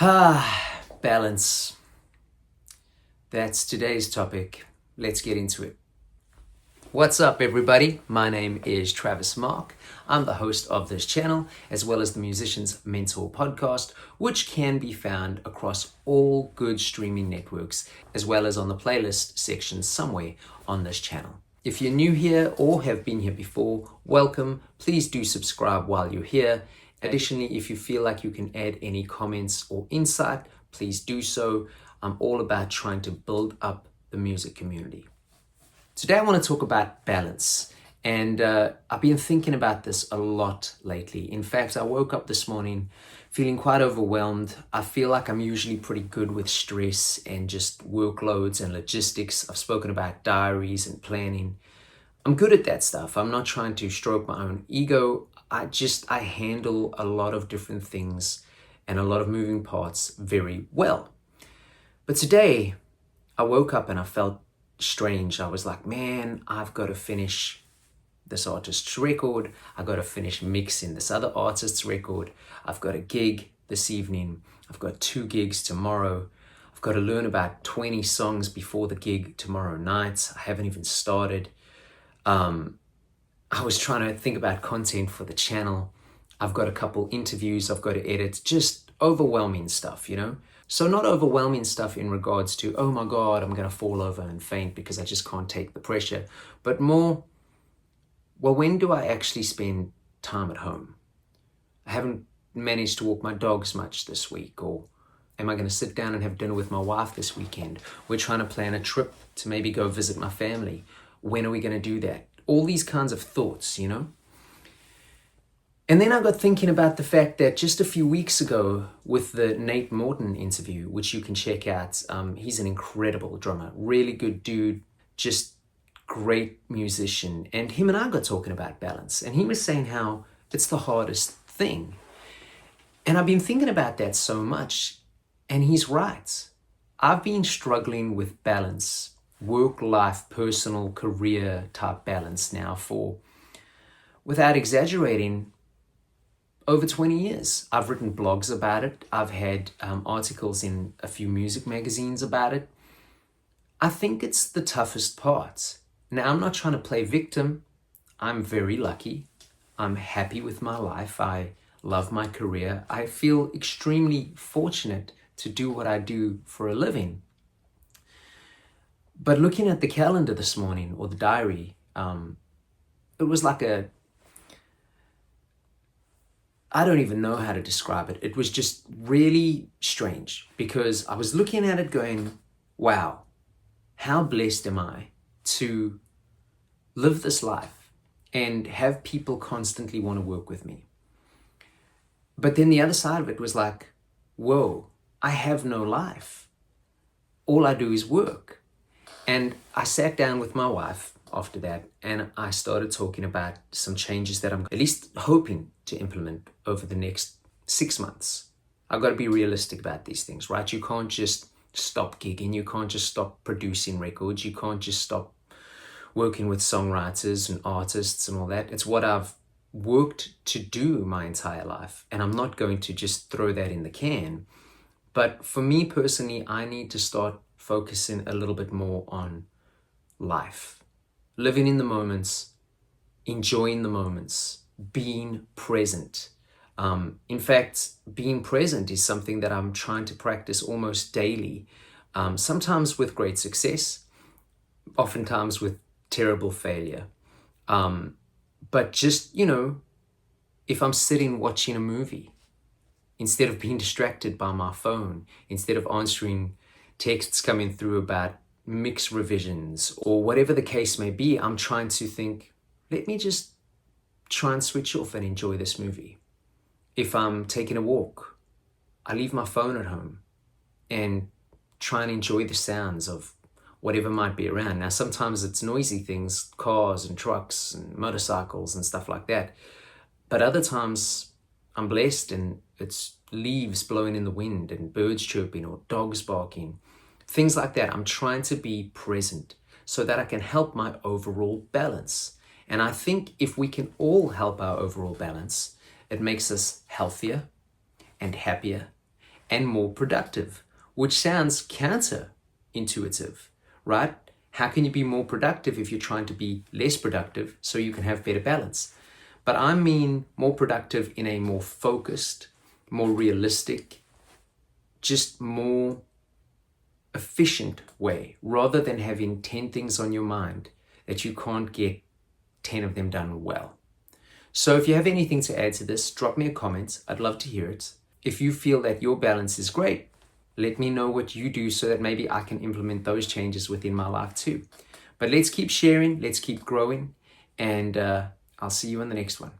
Balance. That's today's topic. Let's get into it. What's up, everybody? My name is Travis Mark. I'm the host of this channel, as well as the Musician's Mentor podcast, which can be found across all good streaming networks, as well as on the playlist section somewhere on this channel. If you're new here or have been here before, welcome. Please do subscribe while you're here. Additionally, if you feel like you can add any comments or insight, please do so. I'm all about trying to build up the music community. Today I want to talk about balance, and I've been thinking about this a lot lately. In fact, I woke up this morning feeling quite overwhelmed. I feel like I'm usually pretty good with stress and just workloads and logistics. I've spoken about diaries and planning. I'm good at that stuff. I'm not trying to stroke my own ego. I handle a lot of different things and a lot of moving parts very well. But today I woke up and I felt strange. I was like, man, I've got to finish this artist's record. I've got to finish mixing this other artist's record. I've got a gig this evening. I've got 2 gigs tomorrow. I've got to learn about 20 songs before the gig tomorrow night. I haven't even started. I was trying to think about content for the channel. I've got a couple interviews I've got to edit, just overwhelming stuff, So not overwhelming stuff in regards to, oh my God, I'm going to fall over and faint because I just can't take the pressure, but more, well, when do I actually spend time at home? I haven't managed to walk my dogs much this week, or am I going to sit down and have dinner with my wife this weekend? We're trying to plan a trip to maybe go visit my family. When are we going to do that? All these kinds of thoughts, And then I got thinking about the fact that just a few weeks ago with the Nate Morton interview, which you can check out, he's an incredible drummer, really good dude, just great musician. And him and I got talking about balance, and he was saying how it's the hardest thing. And I've been thinking about that so much, and he's right. I've been struggling with balance, work-life, personal, career type balance now for, without exaggerating, over 20 years. I've written blogs about it. I've had articles in a few music magazines about it. I think it's the toughest part. Now, I'm not trying to play victim. I'm very lucky. I'm happy with my life. I love my career. I feel extremely fortunate to do what I do for a living. But looking at the calendar this morning, or the diary, it was like I don't even know how to describe it. It was just really strange, because I was looking at it going, wow, how blessed am I to live this life and have people constantly want to work with me. But then the other side of it was like, whoa, I have no life. All I do is work. And I sat down with my wife after that, and I started talking about some changes that I'm at least hoping to implement over the next 6 months. I've got to be realistic about these things, right? You can't just stop gigging. You can't just stop producing records. You can't just stop working with songwriters and artists and all that. It's what I've worked to do my entire life, and I'm not going to just throw that in the can. But for me personally, I need to start focusing a little bit more on life, living in the moments, enjoying the moments, being present. In fact, being present is something that I'm trying to practice almost daily, sometimes with great success, oftentimes with terrible failure. But just, if I'm sitting watching a movie, instead of being distracted by my phone, instead of answering texts coming through about mix revisions or whatever the case may be, I'm trying to think, let me just try and switch off and enjoy this movie. If I'm taking a walk, I leave my phone at home and try and enjoy the sounds of whatever might be around. Now, sometimes it's noisy things, cars and trucks and motorcycles and stuff like that. But other times I'm blessed and it's leaves blowing in the wind and birds chirping or dogs barking, things like that. I'm trying to be present so that I can help my overall balance. And I think if we can all help our overall balance, it makes us healthier and happier and more productive, which sounds counterintuitive, right? How can you be more productive if you're trying to be less productive so you can have better balance? But I mean more productive in a more focused, more realistic, just more efficient way, rather than having 10 things on your mind that you can't get 10 of them done well. So if you have anything to add to this, drop me a comment. I'd love to hear it. If you feel that your balance is great, let me know what you do so that maybe I can implement those changes within my life too. But let's keep sharing, let's keep growing, and I'll see you in the next one.